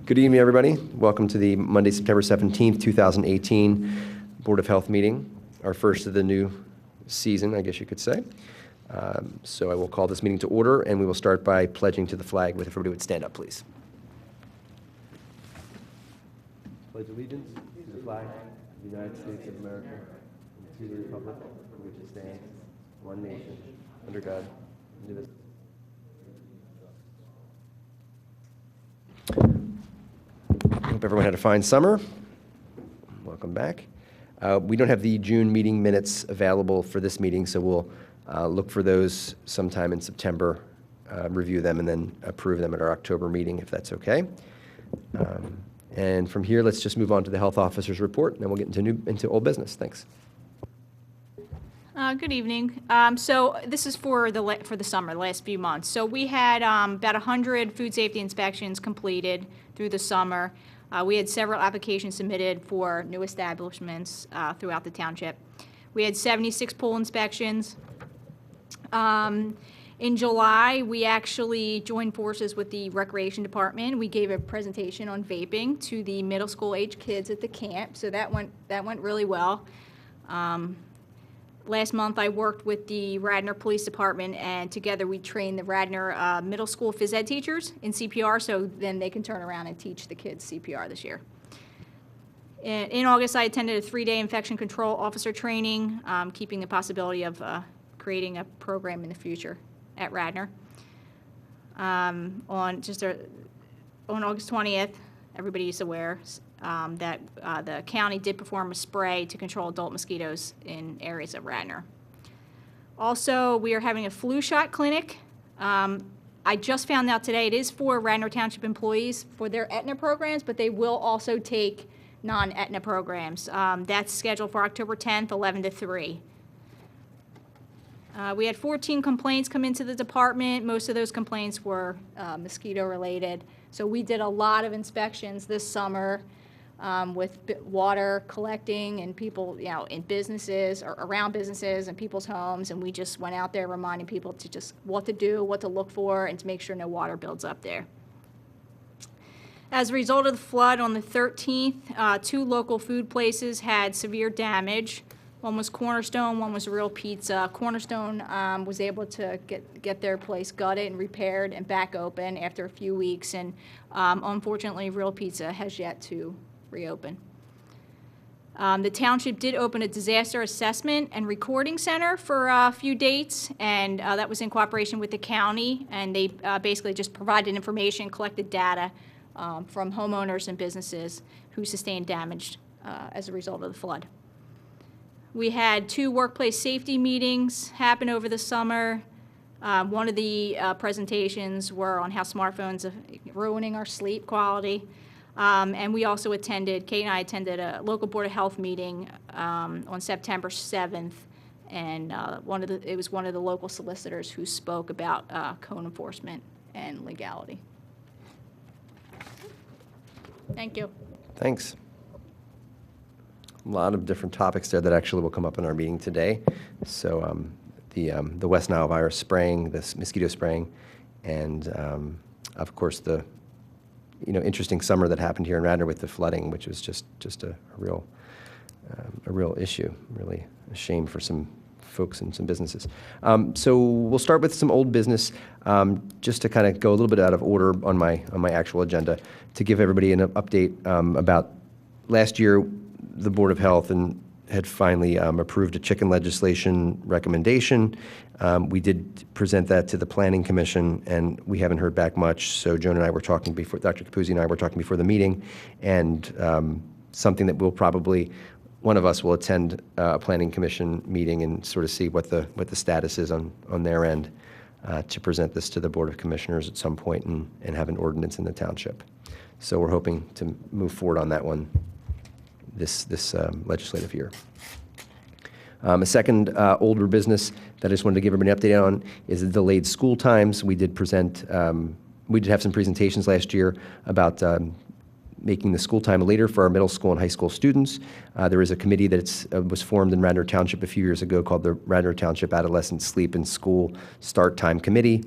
Good evening, everybody. Welcome to the Monday, September 17th, 2018 Board of Health meeting, our first of the new season, I guess you could say. So I will call this meeting to order, and we will start by pledging to the flag. If everybody would stand up, please. Pledge allegiance to the flag of the United States of America and to the republic for which it stands, one nation, under God, indivisible. I hope everyone had a fine summer. Welcome back. We don't have the June meeting minutes available for this meeting, so we'll look for those sometime in September, review them, and then approve them at our October meeting, if that's okay. And from here, let's just move on to the health officer's report, and then we'll get into old business. Thanks. Good evening. So this is for the summer, the last few months. So we had about 100 food safety inspections completed through the summer. We had several applications submitted for new establishments throughout the township. We had 76 pool inspections. In July, we actually joined forces with the recreation department. We gave a presentation on vaping to the middle school age kids at the camp, so that went really well. Last month, I worked with the Radnor Police Department, and together we trained the Radnor middle school phys ed teachers in CPR, so then they can turn around and teach the kids CPR this year. In August, I attended a 3-day infection control officer training, keeping the possibility of creating a program in the future at Radnor. On August 20th, everybody is aware that the county did perform a spray to control adult mosquitoes in areas of Radnor. Also, we are having a flu shot clinic. I just found out today it is for Radnor Township employees for their Aetna programs, but they will also take non-Aetna programs. That's scheduled for October 10th, 11 to 3. We had 14 complaints come into the department. Most of those complaints were mosquito related. So we did a lot of inspections this summer with water collecting and people, in businesses or around businesses and people's homes. And we just went out there reminding people to just what to do, what to look for, and to make sure no water builds up there. As a result of the flood on the 13th, 2 local food places had severe damage. One was Cornerstone, one was Real Pizza. Cornerstone was able to get their place gutted and repaired and back open after a few weeks, and unfortunately, Real Pizza has yet to reopen. The township did open a disaster assessment and recording center for a few dates, and that was in cooperation with the county, and they basically just provided information, collected data from homeowners and businesses who sustained damage as a result of the flood. We had 2 workplace safety meetings happen over the summer. One of the presentations were on how smartphones are ruining our sleep quality. And we also attended, Kate and I attended a local Board of Health meeting on September 7th. And it was one of the local solicitors who spoke about code enforcement and legality. Thank you. Thanks. A lot of different topics there that actually will come up in our meeting today. So the West Nile virus spraying, this mosquito spraying, and of course the interesting summer that happened here in Radnor with the flooding, which was just a real issue. Really a shame for some folks and some businesses. So we'll start with some old business, just to kind of go a little bit out of order on my actual agenda, to give everybody an update about last year. The Board of Health had finally approved a chicken legislation recommendation. We did present that to the Planning Commission, and we haven't heard back much. So Joan and I were talking before, Dr. Capuzzi and I were talking before the meeting, and something that we'll probably, one of us will attend a Planning Commission meeting and sort of see what the status is on their end, to present this to the Board of Commissioners at some point and have an ordinance in the township. So we're hoping to move forward on that one this legislative year. A second older business that I just wanted to give everybody an update on is the delayed school times. We did have some presentations last year about making the school time later for our middle school and high school students. There is a committee that was formed in Radnor Township a few years ago called the Radnor Township Adolescent Sleep and School Start Time Committee.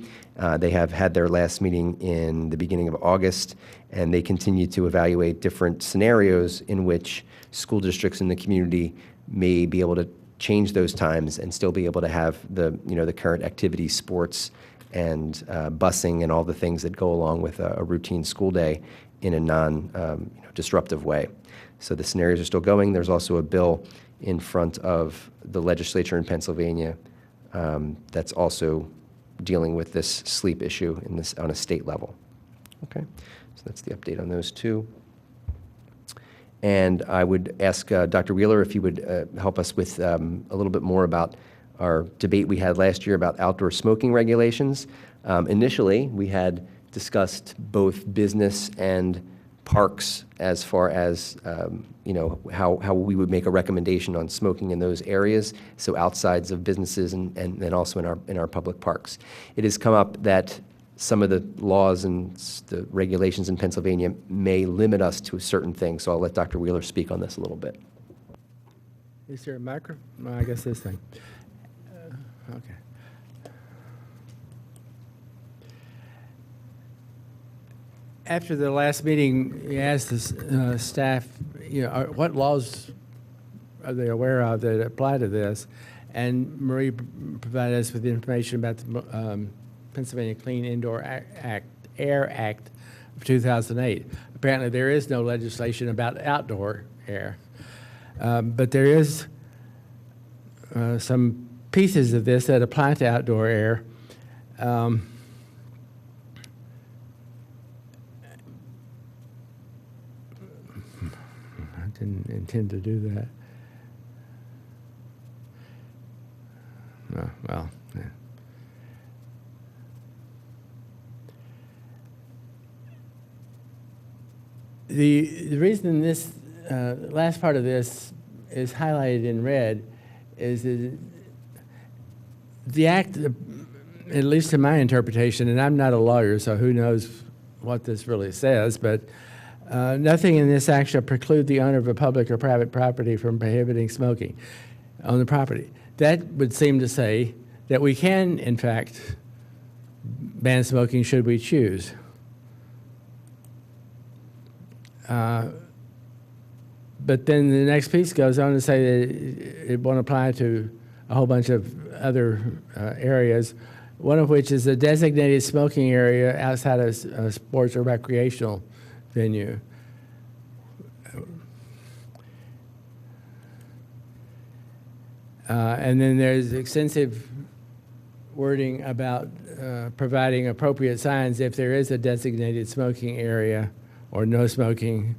They have had their last meeting in the beginning of August, and they continue to evaluate different scenarios in which school districts in the community may be able to change those times and still be able to have the current activities, sports, and busing and all the things that go along with a routine school day in a non-disruptive way. So the scenarios are still going. There's also a bill in front of the legislature in Pennsylvania that's also dealing with this sleep issue on a state level. Okay, so that's the update on those two. And I would ask Dr. Wheeler if he would help us with a little bit more about our debate we had last year about outdoor smoking regulations. Initially, we had discussed both business and parks as far as how we would make a recommendation on smoking in those areas, so outsides of businesses and then also in our public parks. It has come up that some of the laws and the regulations in Pennsylvania may limit us to certain things, so I'll let Dr. Wheeler speak on this a little bit. Is there a microphone? Well, I guess this thing. Okay. After the last meeting, we asked the staff, what laws are they aware of that apply to this? And Marie provided us with information about the Pennsylvania Clean Indoor Air Act of 2008. Apparently, there is no legislation about outdoor air, but there is some pieces of this that apply to outdoor air. I didn't intend to do that. Oh, well. Yeah. The reason this last part of this is highlighted in red is that the act, at least in my interpretation, and I'm not a lawyer, so who knows what this really says, but nothing in this act shall preclude the owner of a public or private property from prohibiting smoking on the property. That would seem to say that we can, in fact, ban smoking should we choose. But then the next piece goes on to say that it won't apply to a whole bunch of other areas, one of which is a designated smoking area outside of a sports or recreational venue. And then there's extensive wording about providing appropriate signs if there is a designated smoking area or no smoking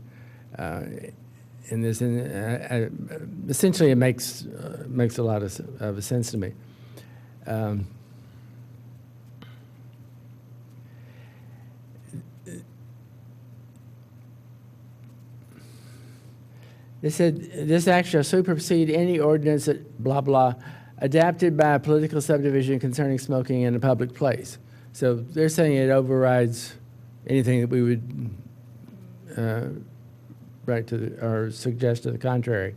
in this. And essentially, it makes a lot of sense to me. They said this act shall supersede any ordinance that blah blah adapted by a political subdivision concerning smoking in a public place. So they're saying it overrides anything that we would write to or suggest to the contrary.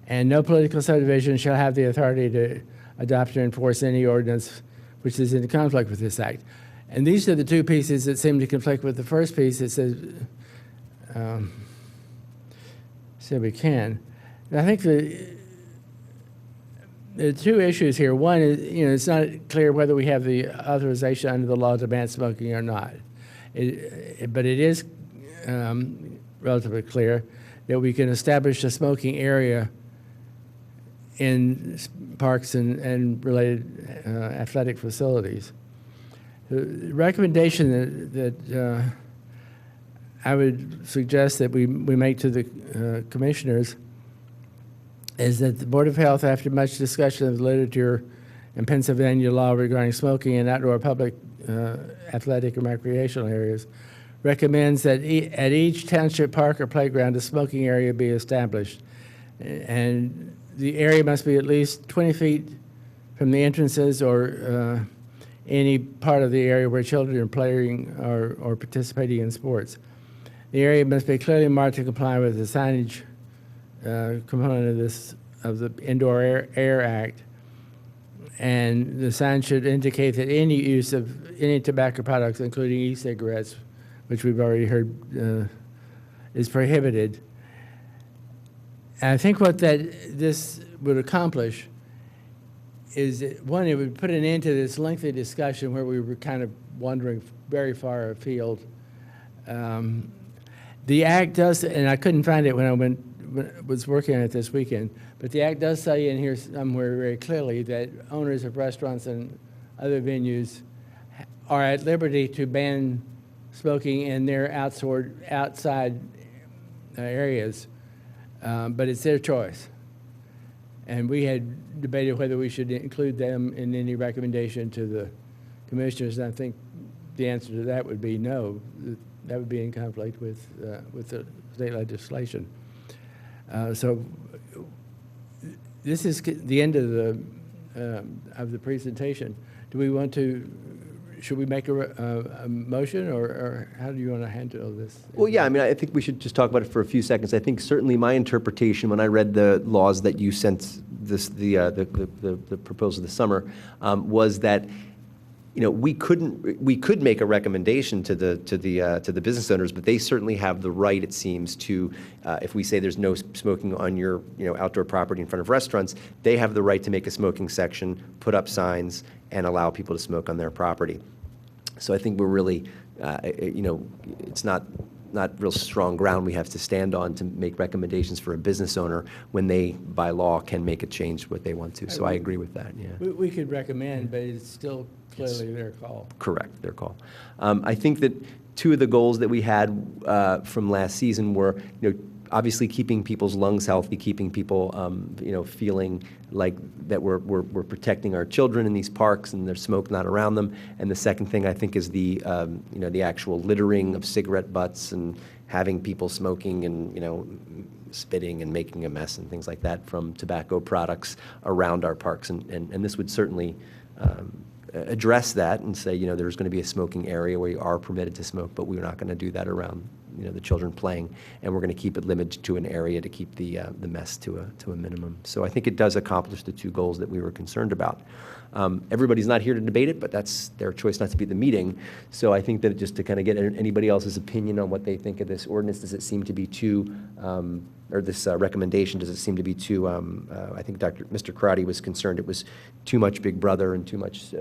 And no political subdivision shall have the authority to adopt or enforce any ordinance which is in conflict with this act. And these are the two pieces that seem to conflict with the first piece that says, we can. And I think the two issues here. One is, it's not clear whether we have the authorization under the law to ban smoking or not. But it is relatively clear that we can establish a smoking area in parks and related athletic facilities. The recommendation that I would suggest that we make to the commissioners is that the Board of Health, after much discussion of the literature and Pennsylvania law regarding smoking in outdoor public athletic and recreational areas, recommends that at each township park or playground a smoking area be established. And the area must be at least 20 feet from the entrances or any part of the area where children are playing or participating in sports. The area must be clearly marked to comply with the signage component of the Indoor Air Act. And the sign should indicate that any use of any tobacco products, including e-cigarettes, which we've already heard is prohibited. And I think what this would accomplish is that, one, it would put an end to this lengthy discussion where we were kind of wandering very far afield. The Act does, and I couldn't find it when I was working on it this weekend, but the Act does say in here somewhere very clearly that owners of restaurants and other venues are at liberty to ban smoking in their outside areas, but it's their choice. And we had debated whether we should include them in any recommendation to the commissioners, and I think the answer to that would be no. That would be in conflict with the state legislation. So this is the end of the presentation. Do we want to? Should we make a motion, or how do you want to handle this? Well, yeah, I mean, I think we should just talk about it for a few seconds. I think certainly my interpretation when I read the laws that you sent the proposal this summer was that, you know, we could make a recommendation to the business owners, but they certainly have the right, it seems, to if we say there's no smoking on your outdoor property in front of restaurants, they have the right to make a smoking section, put up signs, and allow people to smoke on their property. So I think we're really, it's not real strong ground we have to stand on to make recommendations for a business owner when they, by law, can make a change what they want to. So I agree with that, yeah. We could recommend, but it's still clearly their call. Correct, their call. I think that two of the goals that we had from last season were, obviously keeping people's lungs healthy, keeping people, feeling like that we're protecting our children in these parks and there's smoke not around them. And the second thing I think is the actual littering of cigarette butts and having people smoking and spitting and making a mess and things like that from tobacco products around our parks. And this would certainly address that and say, there's going to be a smoking area where you are permitted to smoke, but we're not going to do that around the children playing, and we're going to keep it limited to an area to keep the mess to a minimum. So I think it does accomplish the two goals that we were concerned about. Everybody's not here to debate it, but that's their choice not to be at the meeting. So I think that just to kind of get anybody else's opinion on what they think of this ordinance, does it seem to be too, or this recommendation, does it seem to be too, I think Mr. Karate was concerned it was too much Big Brother and too much,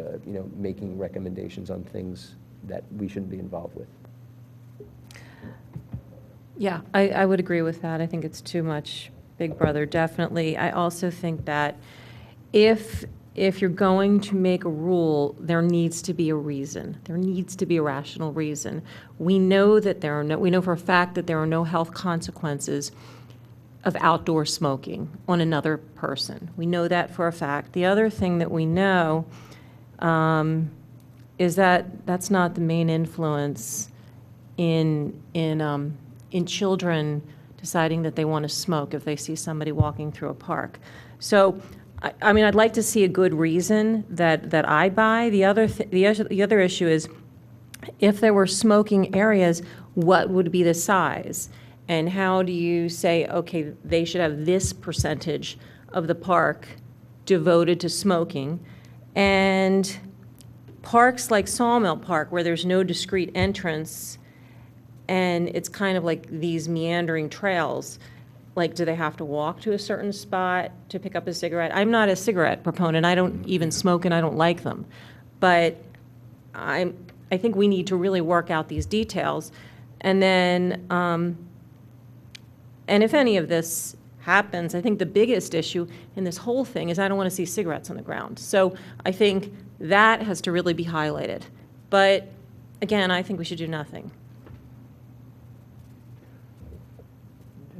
making recommendations on things that we shouldn't be involved with. Yeah, I would agree with that. I think it's too much Big Brother, definitely. I also think that if you're going to make a rule, there needs to be a reason. There needs to be a rational reason. We know for a fact that there are no health consequences of outdoor smoking on another person. We know that for a fact. The other thing that we know is that that's not the main influence in children deciding that they want to smoke if they see somebody walking through a park. So, I mean, I'd like to see a good reason that I buy. The other issue is, if there were smoking areas, what would be the size? And how do you say, okay, they should have this percentage of the park devoted to smoking? And parks like Sawmill Park, where there's no discrete entrance, and it's kind of like these meandering trails. Like, do they have to walk to a certain spot to pick up a cigarette? I'm not a cigarette proponent. I don't even smoke, and I don't like them. But I think we need to really work out these details. And then, and if any of this happens, I think the biggest issue in this whole thing is I don't want to see cigarettes on the ground. So I think that has to really be highlighted. But again, I think we should do nothing.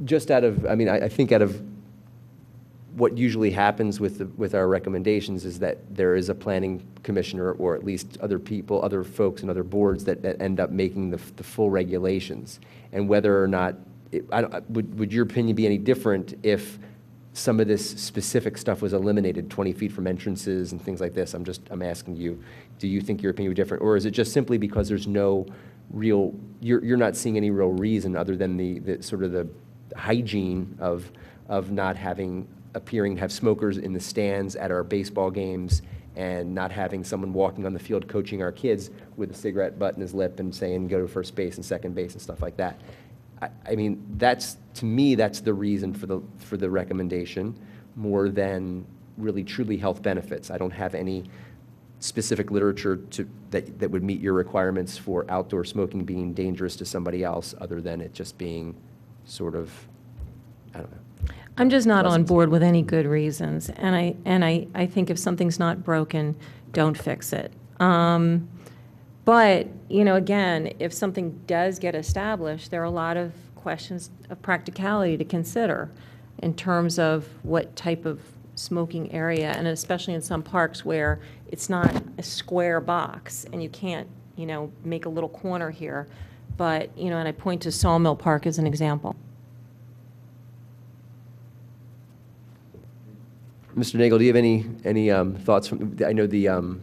Just out of, I think out of what usually happens with our recommendations is that there is a planning commissioner, or at least other people, other folks and other boards that end up making the full regulations. And whether or not, would your opinion be any different if some of this specific stuff was eliminated, 20 feet from entrances and things like this? I'm asking you, do you think your opinion would be different? Or is it just simply because there's no real, you're not seeing any real reason other than the sort of the hygiene of not appearing to have smokers in the stands at our baseball games and not having someone walking on the field coaching our kids with a cigarette butt in his lip and saying go to first base and second base and stuff like that. I mean, to me, that's the reason for the recommendation more than really truly health benefits. I don't have any specific literature that would meet your requirements for outdoor smoking being dangerous to somebody else other than it just being sort of, I don't know. I'm just not on Pleasant. board with any good reasons, and I think if something's not broken, don't fix it. But, again, if something does get established, there are a lot of questions of practicality to consider in terms of what type of smoking area, and especially in some parks where it's not a square box and you can't, make a little corner here. But, and I point to Sawmill Park as an example. Mr. Nagel, do you have any thoughts from, I know the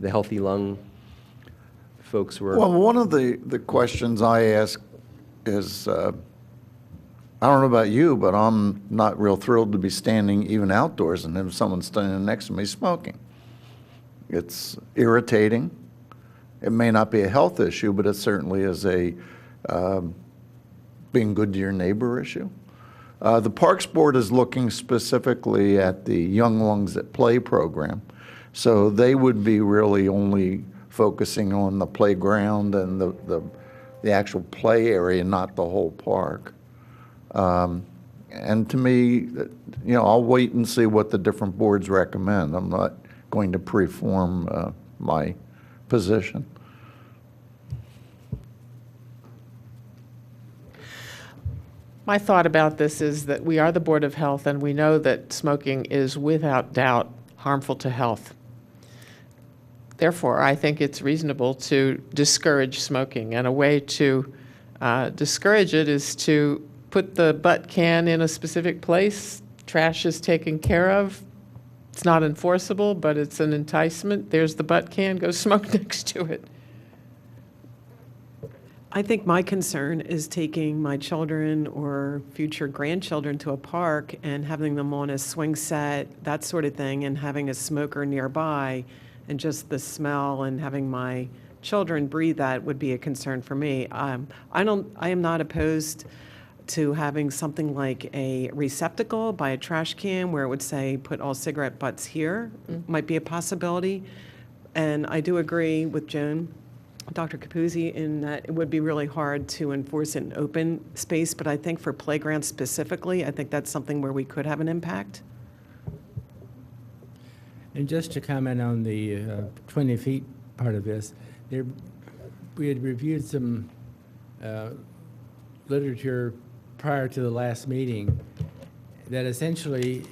Healthy Lung folks were. Well, one of the questions I ask is, I don't know about you, but I'm not real thrilled to be standing even outdoors and have someone standing next to me smoking. It's irritating. It may not be a health issue, but it certainly is a being good to your neighbor issue. The Parks Board is looking specifically at the Young Lungs at Play program. So they would be really only focusing on the playground and the actual play area, not the whole park. And to me, I'll wait and see what the different boards recommend. I'm not going to preform my position. My thought about this is that we are the Board of Health, and we know that smoking is without doubt harmful to health. Therefore, I think it's reasonable to discourage smoking, and a way to discourage it is to put the butt can in a specific place. Trash is taken care of. It's not enforceable, but it's an enticement. There's the butt can, go smoke next to it. I think my concern is taking my children or future grandchildren to a park and having them on a swing set, that sort of thing, and having a smoker nearby, and just the smell and having my children breathe that would be a concern for me. I am not opposed to having something like a receptacle by a trash can where it would say put all cigarette butts here. Might be a possibility. And I do agree with Joan, Dr. Capuzzi, in that it would be really hard to enforce an open space, but I think for playgrounds specifically, I think that's something where we could have an impact. And just to comment on the 20 feet part of this, we had reviewed some literature prior to the last meeting that essentially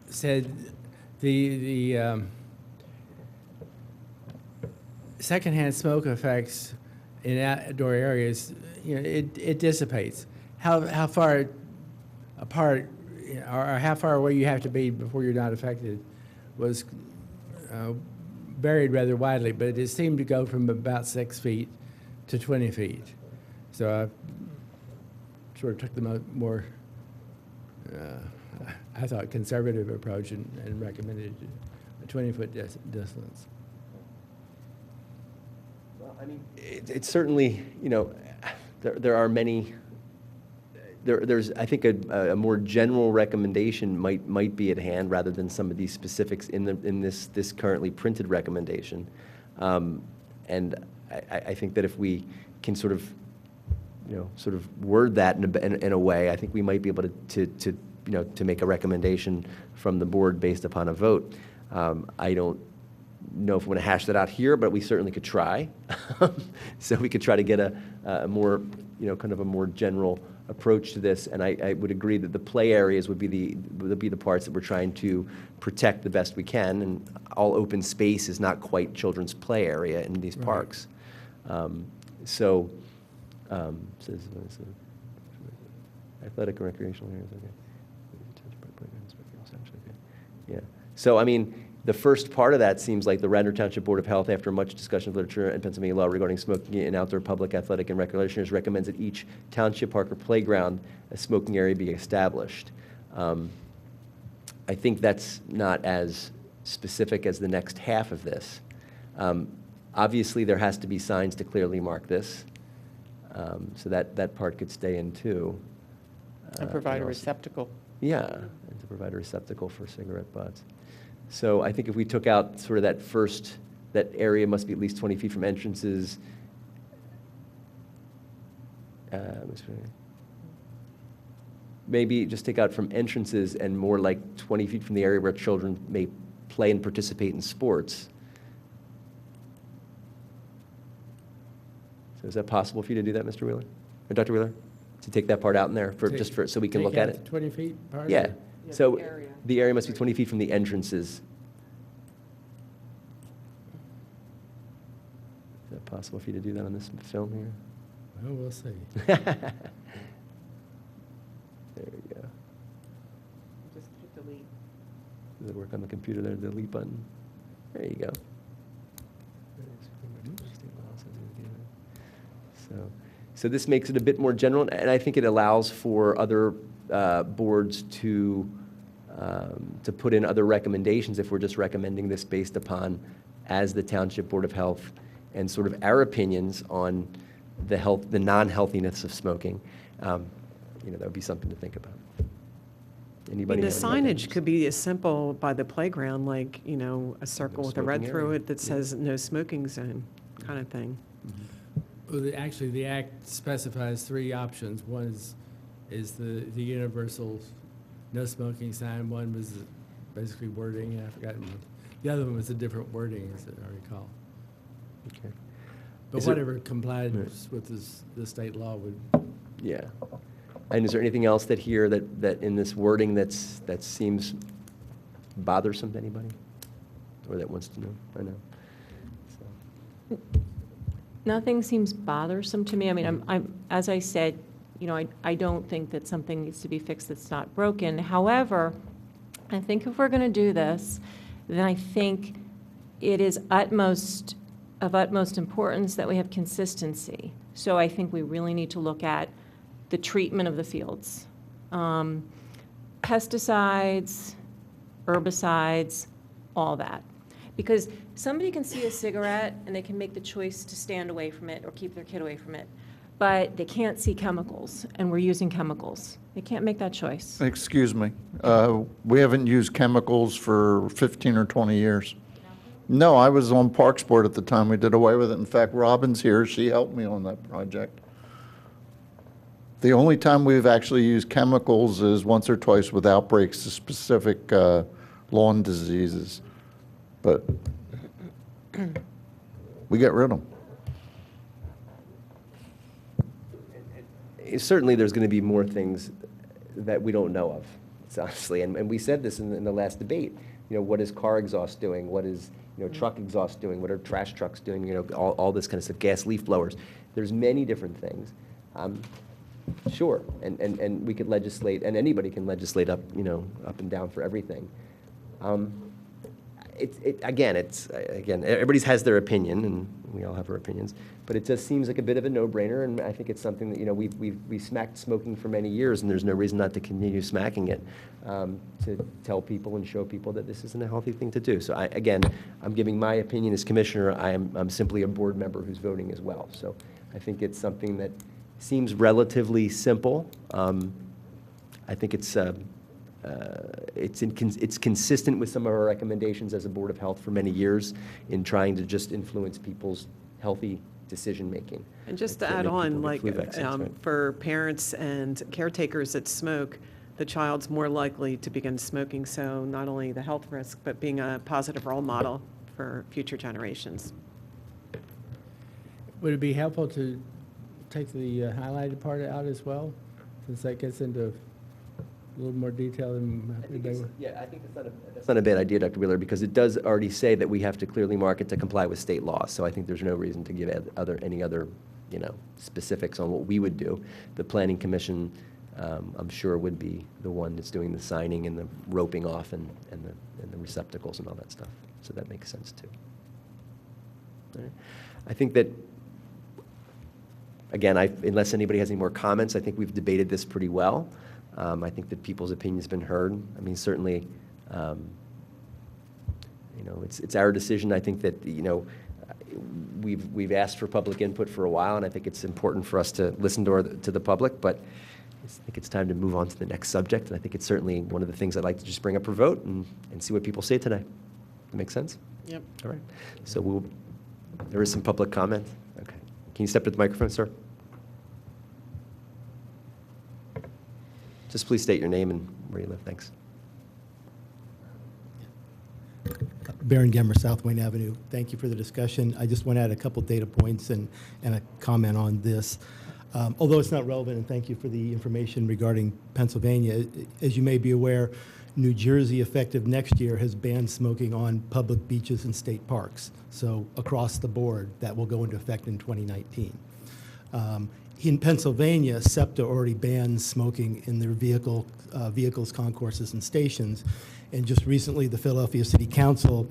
said the secondhand smoke effects in outdoor areas, it dissipates. How far apart, or how far away you have to be before you're not affected was varied rather widely, but it seemed to go from about 6 feet to 20 feet. So I sort of took the more, I thought, conservative approach and recommended a 20-foot distance. Well, I mean, it's certainly, there are many. There's, I think, a more general recommendation might be at hand rather than some of these specifics in this currently printed recommendation, and I think that if we can sort of word that in a way, I think we might be able to make a recommendation from the board based upon a vote. I don't know if we want to hash that out here, but we certainly could try. So we could try to get a more, kind of a more general approach to this, and I would agree that the play areas would be the parts that we're trying to protect the best we can, and all open space is not quite children's play area in these parks. So athletic and recreational areas, okay. Yeah. So I mean, The first part of that seems like the Radnor Township Board of Health, after much discussion of literature and Pennsylvania law regarding smoking in outdoor public athletic and recreation areas, recommends that each township park or playground, a smoking area be established. I think that's not as specific as the next half of this. Obviously, there has to be signs to clearly mark this, so that part could stay in too. And provide a also- receptacle. Yeah, and to provide a receptacle for cigarette butts. So I think if we took out sort of that area must be at least 20 feet from entrances. Maybe just take out from entrances and more like 20 feet from the area where children may play and participate in sports. So is that possible for you to do that, Mr. Wheeler? Or Dr. Wheeler? To take that part out in there so we can look at it? 20 feet part? Yeah, so the area must be 20 feet from the entrances. Is that possible for you to do that on this film here? Well, we'll see. There you go. Just hit delete. Does it work on the computer there, the delete button? There you go. So this makes it a bit more general, and I think it allows for other boards to put in other recommendations if we're just recommending this based upon, as the Township Board of Health, and sort of our opinions on the non-healthiness of smoking. That would be something to think about. I Anybody mean, the have any signage ideas? could be as simple by the playground, like, a circle with a red smoking through area. it that says no smoking zone, kind of thing. Well, actually, the act specifies 3 options. One is the universal no smoking sign. One was basically wording, I've forgotten. The other one was a different wording, as I recall. Okay. But Is there- whatever complied with the state law would. Yeah. And is there anything else that in this wording that seems bothersome to anybody? Or that wants to know? I know. So. Nothing seems bothersome to me. I mean, as I said, I don't think that something needs to be fixed that's not broken. However, I think if we're going to do this, then I think it is of utmost importance that we have consistency. So I think we really need to look at the treatment of the fields. Pesticides, herbicides, all that. Because somebody can see a cigarette and they can make the choice to stand away from it or keep their kid away from it, but they can't see chemicals, and we're using chemicals. They can't make that choice. Excuse me, we haven't used chemicals for 15 or 20 years. No, I was on Parks Board at the time we did away with it. In fact, Robin's here, she helped me on that project. The only time we've actually used chemicals is once or twice with outbreaks of specific lawn diseases. But we get rid of them. Certainly, there's going to be more things that we don't know of, honestly. And we said this in the last debate. What is car exhaust doing? What is truck exhaust doing? What are trash trucks doing? All this kind of stuff. Gas leaf blowers. There's many different things. Sure, and we could legislate, and anybody can legislate up and down for everything. Again, everybody has their opinion, and we all have our opinions, but it just seems like a bit of a no-brainer, and I think it's something that, we've smacked smoking for many years, and there's no reason not to continue smacking it, to tell people and show people that this isn't a healthy thing to do. So I'm giving my opinion as commissioner. I'm simply a board member who's voting as well. So I think it's something that seems relatively simple. I think it's consistent with some of our recommendations as a Board of Health for many years in trying to just influence people's healthy decision-making. And just to Like, add make on, people get like, flu vaccines, right? for parents and caretakers that smoke, the child's more likely to begin smoking, so not only the health risk, but being a positive role model for future generations. Would it be helpful to take the highlighted part out as well, since that gets into a little more detail than I think that's not a bad idea, Dr. Wheeler, because it does already say that we have to clearly mark it to comply with state law. So I think there's no reason to give any other specifics on what we would do. The Planning Commission I'm sure would be the one that's doing the signing and the roping off and the receptacles and all that stuff. So that makes sense too. All right. I think that, again, unless anybody has any more comments, I think we've debated this pretty well. I think that people's opinion's been heard. I mean, certainly, you know, it's our decision. I think that, you know, we've asked for public input for a while, and I think it's important for us to listen to the public, but I think it's time to move on to the next subject, and I think it's certainly one of the things I'd like to just bring up for vote and see what people say today. That make sense? Yep. All right. So there is some public comment. Okay. Can you step to the microphone, sir? Just please state your name and where you live. Thanks. Baron Gemmer, South Wayne Avenue. Thank you for the discussion. I just want to add a couple data points and a comment on this. Although it's not relevant, and thank you for the information regarding Pennsylvania. As you may be aware, New Jersey, effective next year, has banned smoking on public beaches and state parks. So across the board, that will go into effect in 2019. In Pennsylvania, SEPTA already bans smoking in their vehicles, concourses, and stations. And just recently, the Philadelphia City Council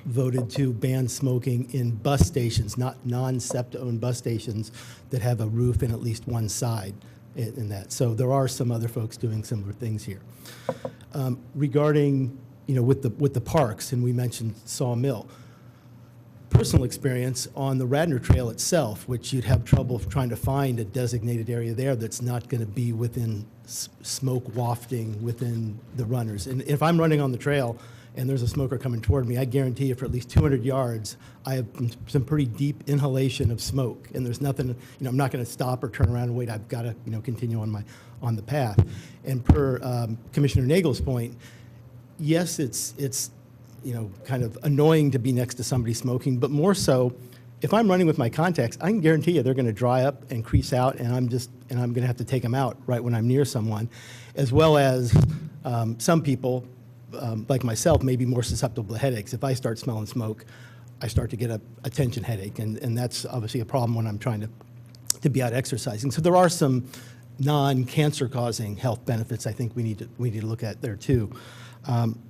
voted to ban smoking in bus stations, not non-SEPTA-owned bus stations that have a roof in at least one side in that. So there are some other folks doing similar things here. Regarding, you know, with the parks, and we mentioned Sawmill, personal experience on the Radnor Trail itself, which you'd have trouble trying to find a designated area there that's not going to be within smoke wafting within the runners. And if I'm running on the trail and there's a smoker coming toward me, I guarantee you for at least 200 yards, I have some pretty deep inhalation of smoke. And there's nothing, you know, I'm not going to stop or turn around and wait. I've got to, you know, continue on the path. And per Commissioner Nagel's point, yes, it's you know, kind of annoying to be next to somebody smoking, but more so, if I'm running with my contacts, I can guarantee you they're going to dry up and crease out, and I'm going to have to take them out right when I'm near someone, as well as some people, like myself, may be more susceptible to headaches. If I start smelling smoke, I start to get a tension headache, and that's obviously a problem when I'm trying to be out exercising. So there are some non-cancer causing health benefits I think we need to look at there too.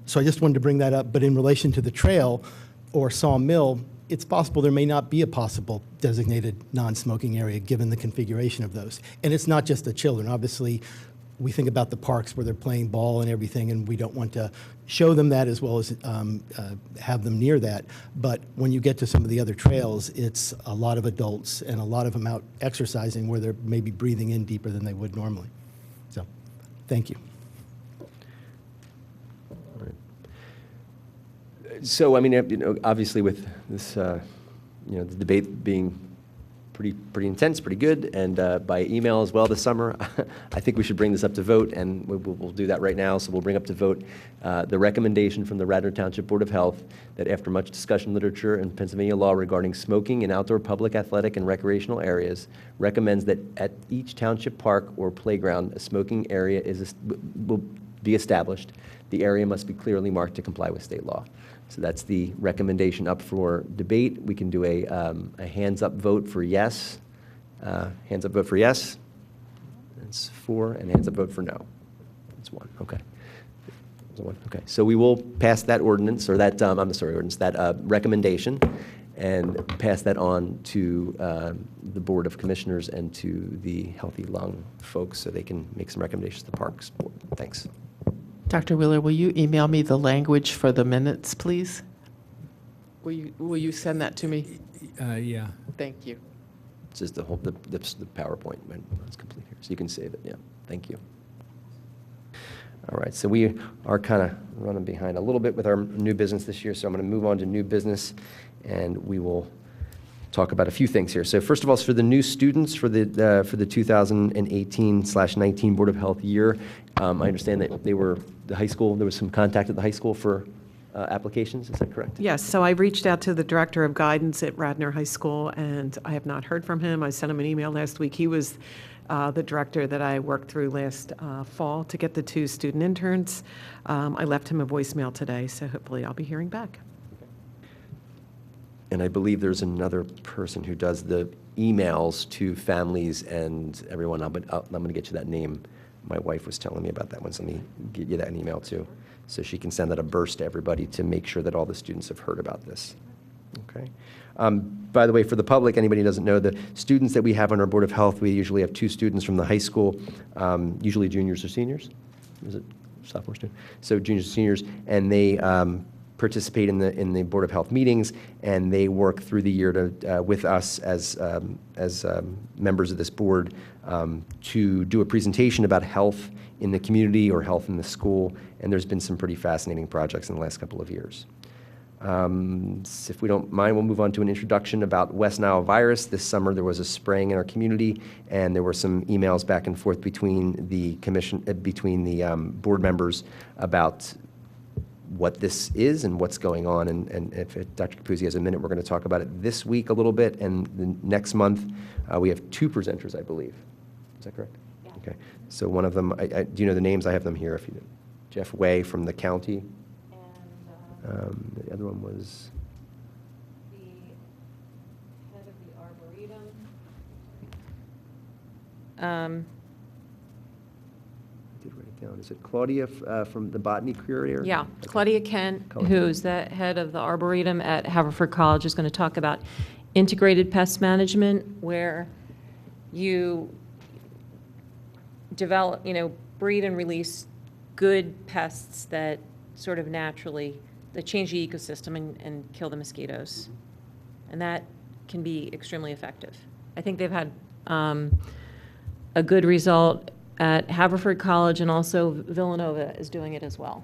So I just wanted to bring that up. But in relation to the trail or Sawmill, it's possible there may not be a possible designated non-smoking area given the configuration of those. And it's not just the children. Obviously, we think about the parks where they're playing ball and everything, and we don't want to show them that as well as have them near that. But when you get to some of the other trails, it's a lot of adults and a lot of them out exercising where they're maybe breathing in deeper than they would normally. So, thank you. So, I mean, you know, obviously with this, you know, the debate being pretty intense, pretty good, and by email as well this summer, I think we should bring this up to vote, and we'll do that right now. So we'll bring up to vote the recommendation from the Radnor Township Board of Health that after much discussion literature and Pennsylvania law regarding smoking in outdoor public athletic and recreational areas, recommends that at each township park or playground, a smoking area will be established. The area must be clearly marked to comply with state law. So that's the recommendation up for debate. We can do a hands-up vote for yes. Hands-up vote for yes. That's 4, and hands-up vote for no. That's 1. Okay. That's 1. Okay. So we will pass that ordinance, or that ordinance, that recommendation, and pass that on to the Board of Commissioners and to the Healthy Lung folks, so they can make some recommendations to the Parks Board. Thanks. Dr. Wheeler, will you email me the language for the minutes, please? Will you send that to me? Yeah. Thank you. This is the PowerPoint when it's complete here, so you can save it. Yeah, thank you. All right, so we are kind of running behind a little bit with our new business this year, so I'm going to move on to new business, and we will talk about a few things here. So first of all, for the new students for the 2018/19 Board of Health year, I understand that the high school, there was some contact at the high school for applications, is that correct? Yes, so I reached out to the Director of Guidance at Radnor High School, and I have not heard from him. I sent him an email last week. He was the director that I worked through last fall to get the 2 student interns. I left him a voicemail today, so hopefully I'll be hearing back. And I believe there's another person who does the emails to families and everyone, but I'm going to get you that name My wife was telling me about that one, so let me give you that in email too. So she can send that a burst to everybody to make sure that all the students have heard about this. Okay. By the way, for the public, anybody who doesn't know, the students that we have on our Board of Health, we usually have 2 students from the high school, usually juniors or seniors. Is it sophomore student? So juniors and seniors, and they participate in the Board of Health meetings, and they work through the year to with us as members of this board to do a presentation about health in the community or health in the school, and there's been some pretty fascinating projects in the last couple of years. If we don't mind, we'll move on to an introduction about West Nile virus. This summer there was a spraying in our community, and there were some emails back and forth between the commission, between the board members about what this is and what's going on. And if Dr. Capuzzi has a minute, we're going to talk about it this week a little bit, and the next month we have 2 presenters, I believe. Is that correct? Yeah. Okay. So one of them, do you know the names? I have them here. If you do. Jeff Way from the county. The other one was the head of the Arboretum. I did write it down. Is it Claudia from the botany career area? Yeah, Okay. Claudia Kent, Claudia. who's the head of the Arboretum at Haverford College, is going to talk about integrated pest management, where you develop, breed and release good pests that sort of naturally, that change the ecosystem and kill the mosquitoes. And that can be extremely effective. I think they've had a good result at Haverford College, and also Villanova is doing it as well.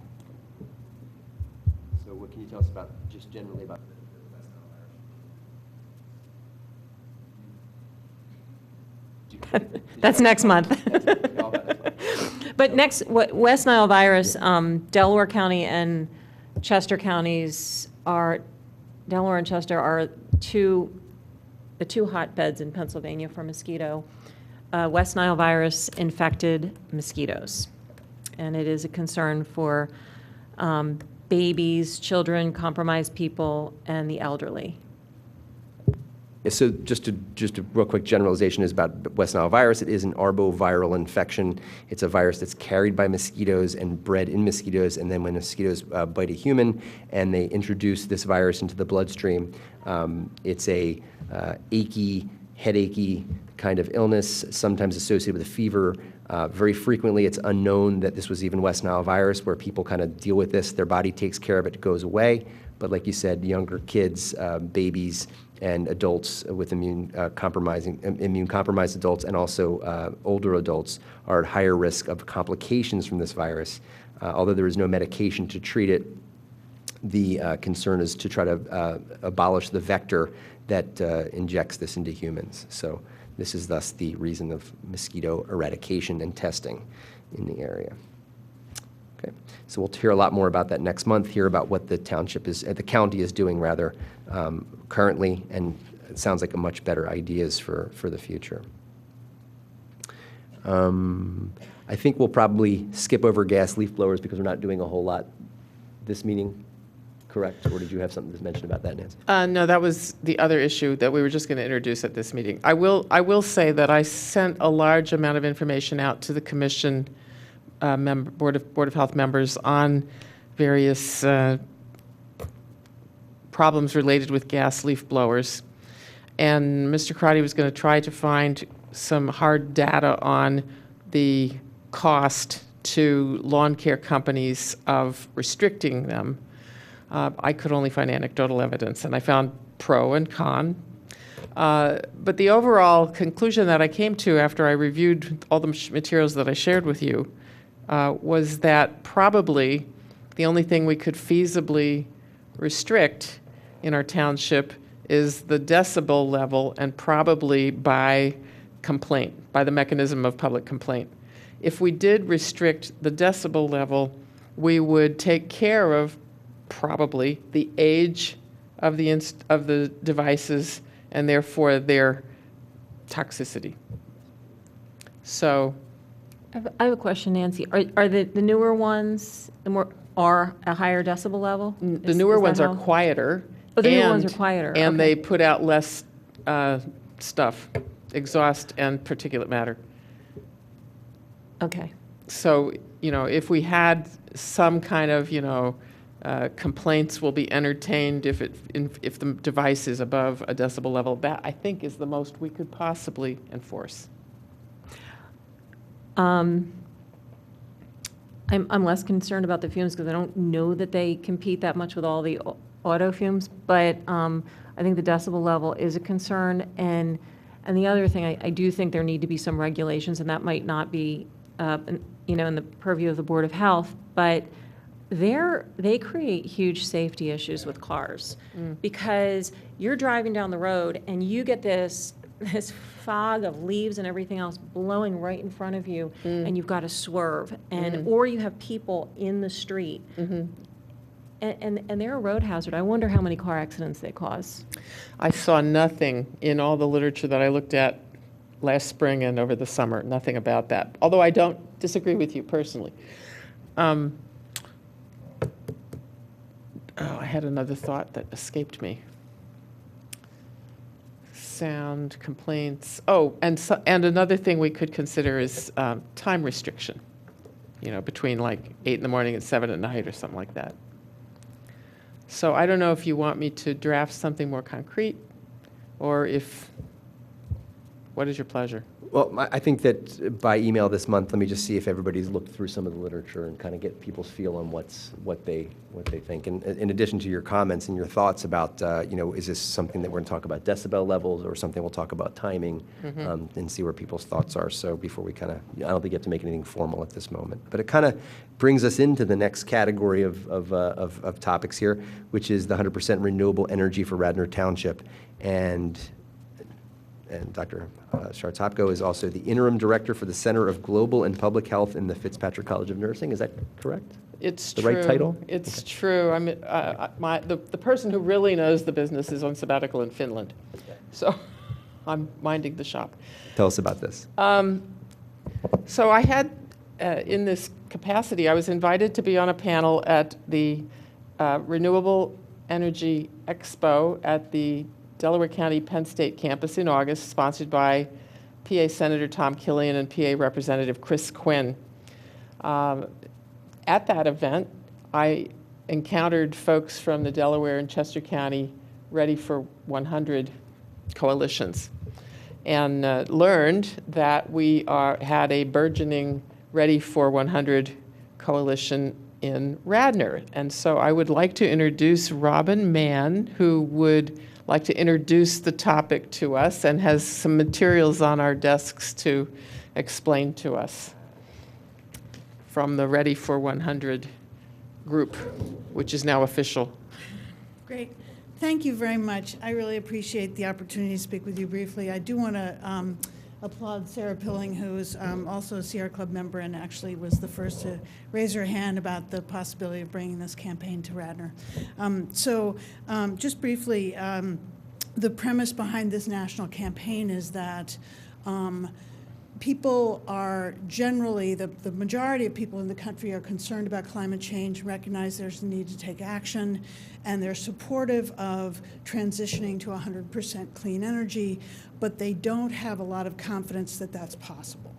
So what can you tell us about, just generally about the West Nile virus? That's next month. But West Nile virus, Delaware County and Chester counties Delaware and Chester are the two hotbeds in Pennsylvania for mosquito. West Nile virus infected mosquitoes. And it is a concern for babies, children, compromised people, and the elderly. Yeah, so just a real quick generalization is about West Nile virus. It is an arboviral infection. It's a virus that's carried by mosquitoes and bred in mosquitoes, and then when mosquitoes bite a human and they introduce this virus into the bloodstream, it's a achy, headachy kind of illness, sometimes associated with a fever. Very frequently, it's unknown that this was even West Nile virus, where people kind of deal with this. Their body takes care of it, it goes away. But like you said, younger kids, babies, and adults with immune-compromised adults, and also older adults are at higher risk of complications from this virus. Although there is no medication to treat it, the concern is to try to abolish the vector that injects this into humans. So this is thus the reason of mosquito eradication and testing in the area. Okay, so we'll hear a lot more about that next month, hear about what the township is, the county is doing rather, currently, and it sounds like a much better ideas for the future. I think we'll probably skip over gas leaf blowers because we're not doing a whole lot this meeting, correct? Or did you have something to mention about that, Nancy? No, that was the other issue that we were just going to introduce at this meeting. I will say that I sent a large amount of information out to the commission Board of Health members on various problems related with gas leaf blowers. And Mr. Crotty was going to try to find some hard data on the cost to lawn care companies of restricting them. I could only find anecdotal evidence, and I found pro and con. But the overall conclusion that I came to after I reviewed all the materials that I shared with you was that probably the only thing we could feasibly restrict in our township is the decibel level, and probably by complaint, by the mechanism of public complaint. If we did restrict the decibel level, we would take care of probably the age of the devices and therefore their toxicity. So I have a question, Nancy. Are the newer ones are a higher decibel level? the newer ones are quieter. Oh, the newer ones are quieter. And okay. they put out less stuff, exhaust and particulate matter. Okay. So, if we had some kind of, complaints will be entertained if the device is above a decibel level, that I think is the most we could possibly enforce. I'm less concerned about the fumes because I don't know that they compete that much with all the auto fumes, but I think the decibel level is a concern. And the other thing, I do think there need to be some regulations, and that might not be, in the purview of the Board of Health, but they create huge safety issues with cars because you're driving down the road and you get this fog of leaves and everything else blowing right in front of you, and you've got to swerve, and or you have people in the street, and they're a road hazard. I wonder how many car accidents they cause. I saw nothing in all the literature that I looked at last spring and over the summer, nothing about that, although I don't disagree with you personally. I had another thought that escaped me. Sound complaints. Oh, and another thing we could consider is time restriction, between like 8 in the morning and 7 at night or something like that. So I don't know if you want me to draft something more concrete, or what is your pleasure? Well, I think that by email this month, let me just see if everybody's looked through some of the literature and kind of get people's feel on what they think. And in addition to your comments and your thoughts about, is this something that we're going to talk about decibel levels or something we'll talk about timing, and see where people's thoughts are. So before we I don't think you have to make anything formal at this moment. But it kind of brings us into the next category of topics here, which is the 100% renewable energy for Radnor Township. And Dr. Shartopko is also the interim director for the Center of Global and Public Health in the Fitzpatrick College of Nursing. Is that correct? It's the true. right title? It's true. I mean, the person who really knows the business is on sabbatical in Finland, so I'm minding the shop. Tell us about this. So I had, in this capacity, I was invited to be on a panel at the Renewable Energy Expo at the Delaware County Penn State campus in August, sponsored by PA Senator Tom Killian and PA Representative Chris Quinn. At that event, I encountered folks from the Delaware and Chester County Ready for 100 coalitions, and learned that we had a burgeoning Ready for 100 coalition in Radnor. And so I would like to introduce Robin Mann, who would like to introduce the topic to us and has some materials on our desks to explain to us from the Ready for 100 group, which is now official. Great. Thank you very much. I really appreciate the opportunity to speak with you briefly. I do want to applaud Sarah Pilling, who is also a Sierra Club member and actually was the first to raise her hand about the possibility of bringing this campaign to Radnor. Just briefly, the premise behind this national campaign is that people are generally, the majority of people in the country are concerned about climate change, recognize there's a need to take action, and they're supportive of transitioning to 100% clean energy, but they don't have a lot of confidence that that's possible.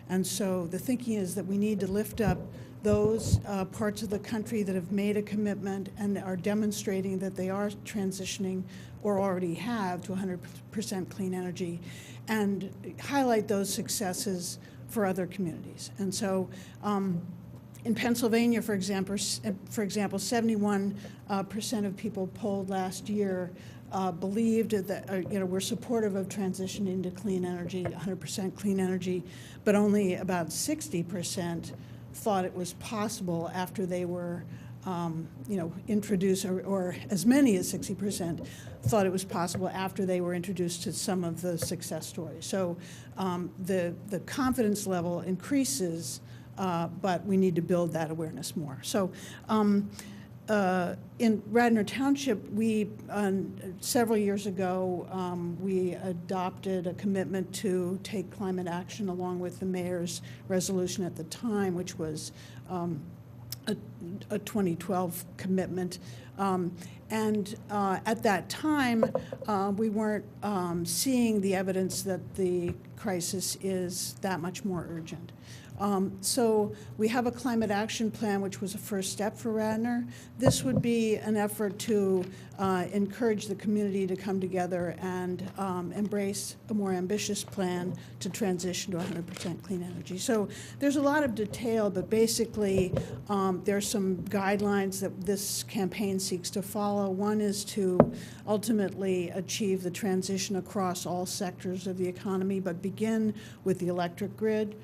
And so the thinking is that we need to lift up those parts of the country that have made a commitment and are demonstrating that they are transitioning or already have to 100% clean energy, and highlight those successes for other communities. And so in Pennsylvania, for example, 71% of people polled last year believed that were supportive of transitioning to clean energy, 100% clean energy, but only about 60% thought it was possible after they were introduced, or as many as 60% thought it was possible after they were introduced to some of the success stories. So the confidence level increases, but we need to build that awareness more. So in Radnor Township, several years ago, we adopted a commitment to take climate action along with the mayor's resolution at the time, which was a 2012 commitment. At that time, we weren't seeing the evidence that the crisis is that much more urgent. So we have a climate action plan, which was a first step for Radnor. This would be an effort to encourage the community to come together and embrace a more ambitious plan to transition to 100% clean energy. So there's a lot of detail, but basically there's some guidelines that this campaign seeks to follow. One is to ultimately achieve the transition across all sectors of the economy, but begin with the electric grid.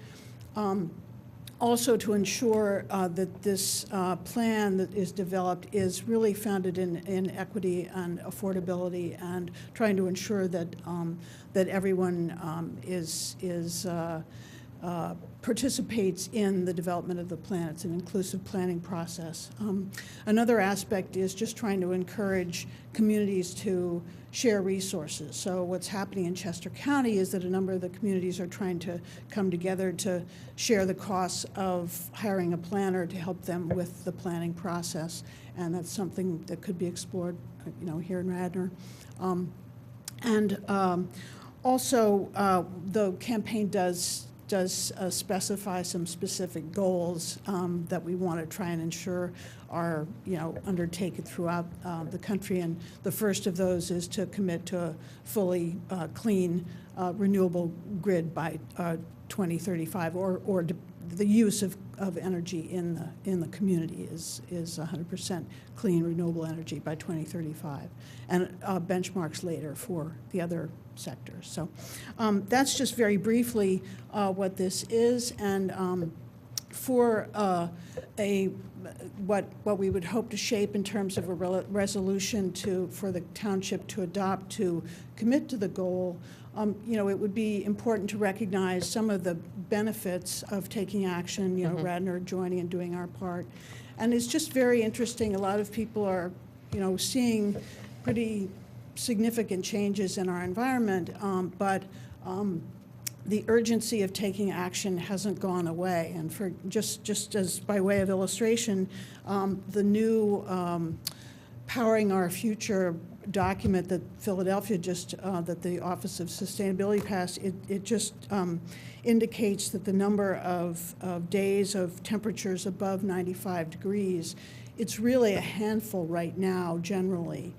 Also to ensure that this plan that is developed is really founded in equity and affordability, and trying to ensure that that everyone participates in the development of the plan. It's an inclusive planning process. Another aspect is just trying to encourage communities to share resources. So what's happening in Chester County is that a number of the communities are trying to come together to share the costs of hiring a planner to help them with the planning process, and that's something that could be explored, here in Radnor. Also, the campaign does specify some specific goals that we want to try and ensure are undertaken throughout the country, and the first of those is to commit to a fully clean renewable grid by 2035, or the use of energy in the community is 100% clean renewable energy by 2035, and benchmarks later for the other sectors. So that's just very briefly what this is, and for what we would hope to shape in terms of a resolution for the township to adopt to commit to the goal. It would be important to recognize some of the benefits of taking action, Radnor joining and doing our part. And it's just very interesting. A lot of people are, seeing pretty significant changes in our environment, but the urgency of taking action hasn't gone away. And for just as by way of illustration, the new Powering Our Future document that Philadelphia that the Office of Sustainability passed, it just indicates that the number of days of temperatures above 95 degrees, it's really a handful right now generally.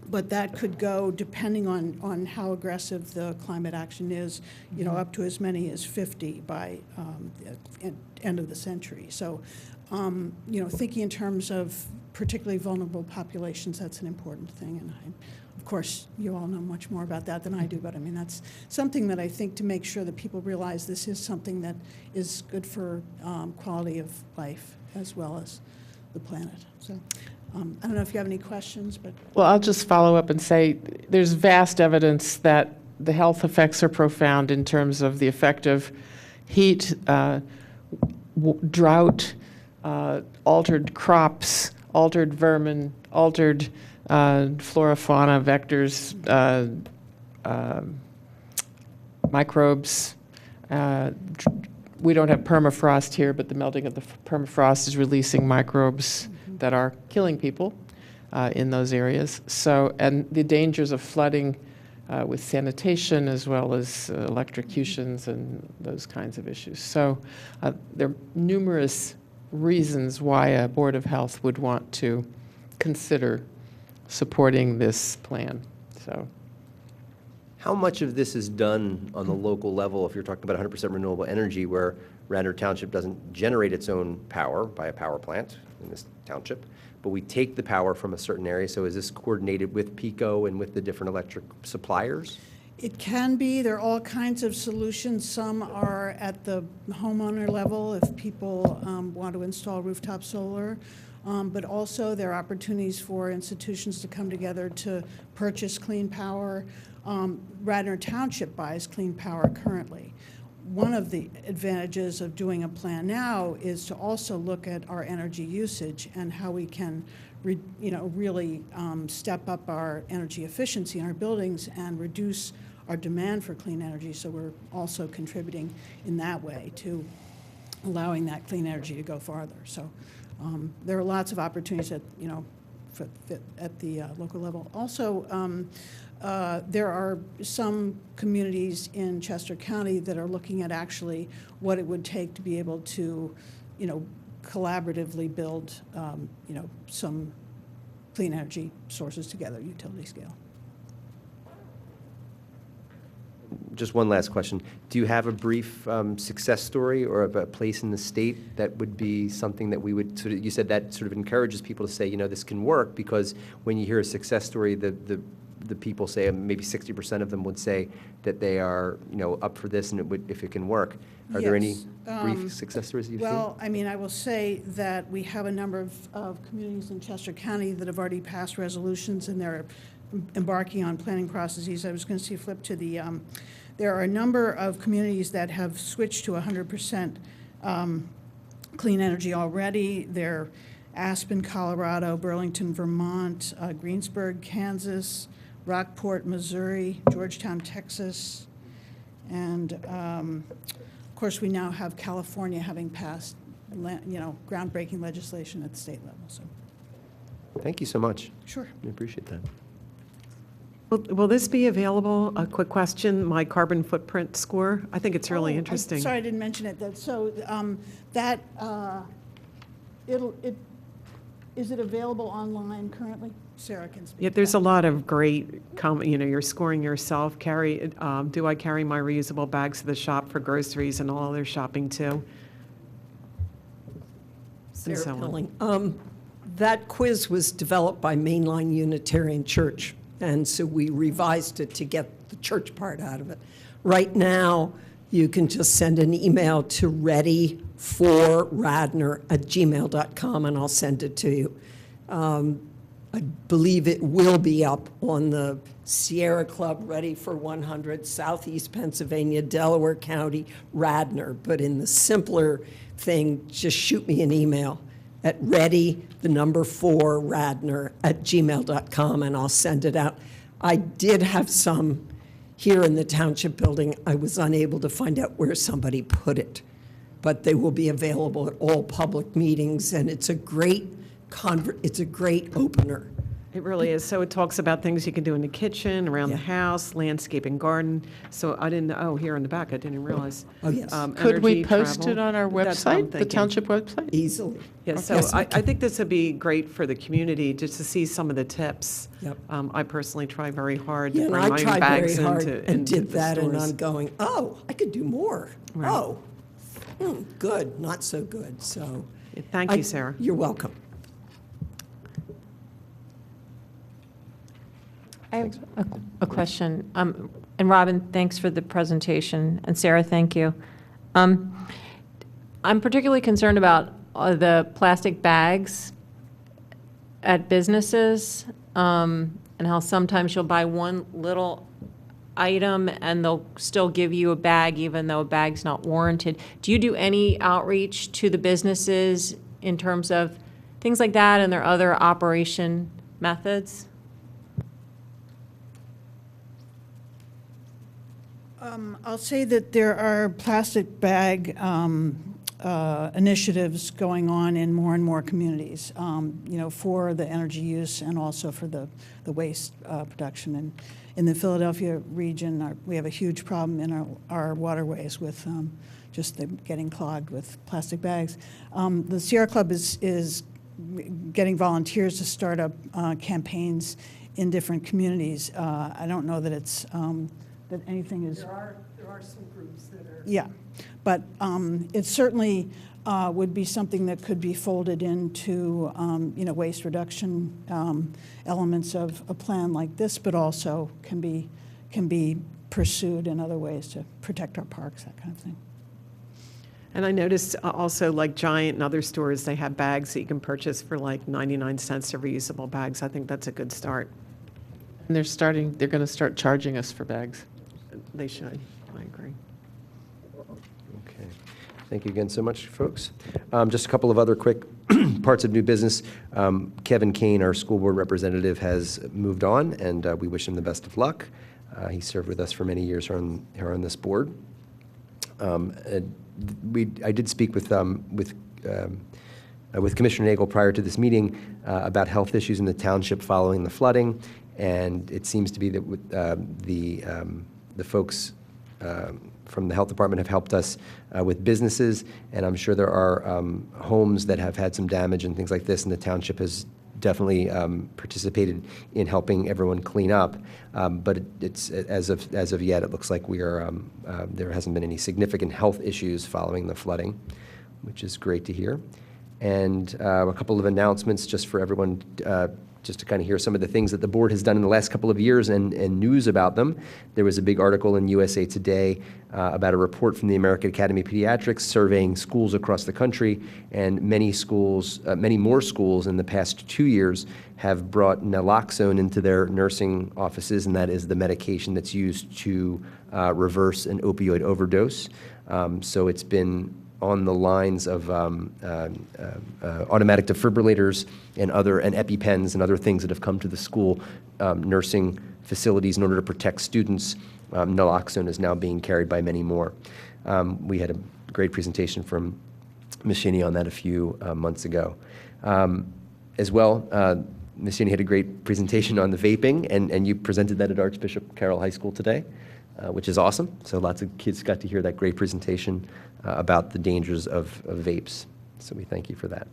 But that could go, depending on how aggressive the climate action is, up to as many as 50 by the end of the century. So, thinking in terms of particularly vulnerable populations, that's an important thing. And of course, you all know much more about that than I do, but I mean, that's something that I think, to make sure that people realize this is something that is good for quality of life as well as the planet. So. I don't know if you have any questions, but. Well, I'll just follow up and say there's vast evidence that the health effects are profound in terms of the effect of heat, drought, altered crops, altered vermin, altered flora, fauna, vectors, microbes. We don't have permafrost here, but the melting of the permafrost is releasing microbes that are killing people in those areas. So, and the dangers of flooding with sanitation, as well as electrocutions and those kinds of issues. So there are numerous reasons why a Board of Health would want to consider supporting this plan. So, How much of this is done on the local level, if you're talking about 100% renewable energy, where Radnor Township doesn't generate its own power by a power plant in this township, but we take the power from a certain area? So is this coordinated with PECO and with the different electric suppliers? It can be. There are all kinds of solutions. Some are at the homeowner level if people want to install rooftop solar. But also there are opportunities for institutions to come together to purchase clean power. Radnor Township buys clean power currently. One of the advantages of doing a plan now is to also look at our energy usage and how we can really step up our energy efficiency in our buildings and reduce our demand for clean energy. So we're also contributing in that way to allowing that clean energy to go farther. So there are lots of opportunities at the local level. Also, there are some communities in Chester County that are looking at actually what it would take to be able to, collaboratively build, some clean energy sources together, utility scale. Just one last question. Do you have a brief success story or of a place in the state that would be something that we would sort of, you said that sort of encourages people to say, this can work, because when you hear a success story, the people say, maybe 60% of them would say that they are, up for this and it would, if it can work. Are there any Yes. brief success stories that you've Well, I mean, I will say that we have a number of communities in Chester County that have already passed resolutions, and they're embarking on planning processes. I was going to see flip to the, there are a number of communities that have switched to 100% clean energy already. They're Aspen, Colorado, Burlington, Vermont, Greensburg, Kansas, Rockport, Missouri, Georgetown, Texas, and of course, we now have California having passed, groundbreaking legislation at the state level. So, Thank you so much. sure. I appreciate that. Will this be available? A quick question, my carbon footprint score? I think it's really Oh, I'm interesting. sorry, I didn't mention it. Is it available online currently? Sarah can speak. Yeah, to there's that. a lot of great, you're scoring yourself. Do I carry my reusable bags to the shop for groceries and all other shopping too? Sarah so on. Pilling. That quiz was developed by Mainline Unitarian Church, and so we revised it to get the church part out of it. Right now, you can just send an email to readyforradnor@gmail.com, and I'll send it to you. I believe it will be up on the Sierra Club Ready for 100, Southeast Pennsylvania, Delaware County, Radnor. But in the simpler thing, just shoot me an email at ready4radnor@gmail.com, and I'll send it out. I did have some here in the Township building. I was unable to find out where somebody put it, but they will be available at all public meetings, and it's a great opener. It really is. So it talks about things you can do in the kitchen, around the Yeah. house, landscape and garden. So I didn't, here in the back, I didn't realize. Oh, yes. Could we Energy, post travel. it on our That's what I'm website, the thinking. township website? Easily. Yeah, so Yes, I think this would be great for the community, just to see some of the tips. Yep. I personally try very hard Yeah, to and bring I my own tried bags very hard into and did the that, and stores. I'm going, oh, I could do more. Right. Oh, good, not so good, so. Thank you, Sarah. You're welcome. I have a question. And Robin, thanks for the presentation. And Sarah, thank you. I'm particularly concerned about the plastic bags at businesses, and how sometimes you'll buy one little item and they'll still give you a bag even though a bag's not warranted. Do you do any outreach to the businesses in terms of things like that and their other operation methods? I'll say that there are plastic bag initiatives going on in more and more communities, for the energy use and also for the waste production. And in the Philadelphia region, we have a huge problem in our waterways with just them getting clogged with plastic bags. The Sierra Club is getting volunteers to start up campaigns in different communities. I don't know that it's that anything is. There are some groups that are. Yeah, but it certainly would be something that could be folded into, waste reduction elements of a plan like this, but also can be pursued in other ways to protect our parks, that kind of thing. And I noticed also, like Giant and other stores, they have bags that you can purchase for like 99 cents, to reusable bags. I think that's a good start. And they're going to start charging us for bags. They should. I agree. Okay. Thank you again so much, folks. Just a couple of other quick parts of new business. Kevin Kane, our school board representative, has moved on, and we wish him the best of luck. He served with us for many years here on this board. I did speak with Commissioner Nagel prior to this meeting about health issues in the township following the flooding, And it seems to be that with, the folks from the health department have helped us with businesses, and I'm sure there are homes that have had some damage and things like this, and the township has definitely participated in helping everyone clean up. But it's as of yet, it looks like we are there hasn't been any significant health issues following the flooding, which is great to hear. And a couple of announcements just for everyone, just to kind of hear some of the things that the board has done in the last couple of years and news about them. There was a big article in USA Today about a report from the American Academy of Pediatrics surveying schools across the country, and many schools, many more schools in the past 2 years have brought naloxone into their nursing offices, and that is the medication that's used to reverse an opioid overdose. So it's been on the lines of automatic defibrillators and EpiPens and other things that have come to the school nursing facilities in order to protect students. Naloxone is now being carried by many more. We had a great presentation from Ms. Shinny on that a few months ago. As well, Ms. Shinny had a great presentation on the vaping, and you presented that at Archbishop Carroll High School today, which is awesome. So lots of kids got to hear that great presentation about the dangers of vapes. So we thank you for that.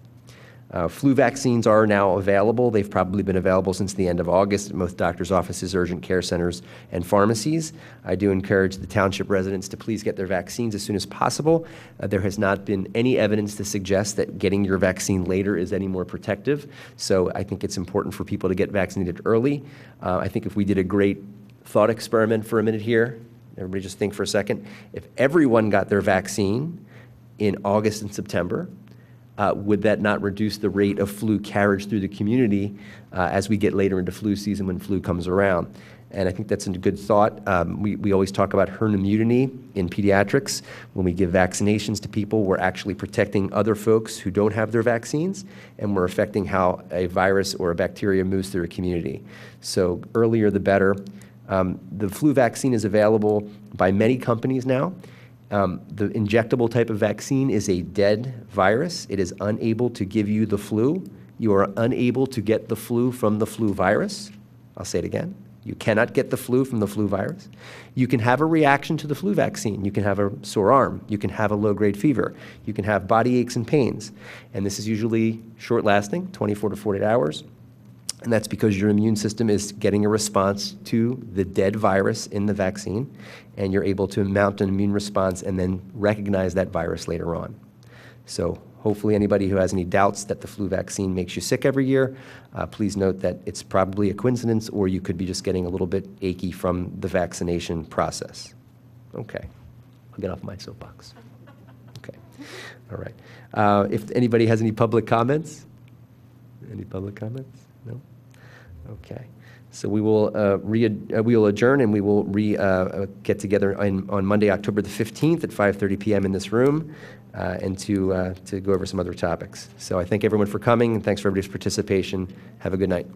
Flu vaccines are now available. They've probably been available since the end of August at most doctors' offices, urgent care centers, and pharmacies. I do encourage the township residents to please get their vaccines as soon as possible. There has not been any evidence to suggest that getting your vaccine later is any more protective. So I think it's important for people to get vaccinated early. I think if we did a great thought experiment for a minute here, everybody just think for a second, if everyone got their vaccine in August and September, would that not reduce the rate of flu carriage through the community as we get later into flu season when flu comes around? And I think that's a good thought. We always talk about herd immunity in pediatrics. When we give vaccinations to people, we're actually protecting other folks who don't have their vaccines, and we're affecting how a virus or a bacteria moves through a community. So earlier the better. The flu vaccine is available by many companies now. The injectable type of vaccine is a dead virus. It is unable to give you the flu. You are unable to get the flu from the flu virus. I'll say it again. You cannot get the flu from the flu virus. You can have a reaction to the flu vaccine. You can have a sore arm. You can have a low-grade fever. You can have body aches and pains. And this is usually short-lasting, 24 to 48 hours. And that's because your immune system is getting a response to the dead virus in the vaccine, and you're able to mount an immune response and then recognize that virus later on. So hopefully anybody who has any doubts that the flu vaccine makes you sick every year, please note that it's probably a coincidence, or you could be just getting a little bit achy from the vaccination process. Okay, I'll get off my soapbox. Okay, all right. If anybody has any public comments? Any public comments? No? Okay. So we will we will adjourn, and we will get together on Monday, October the 15th at 5:30 p.m. in this room, and to go over some other topics. So I thank everyone for coming, and thanks for everybody's participation. Have a good night.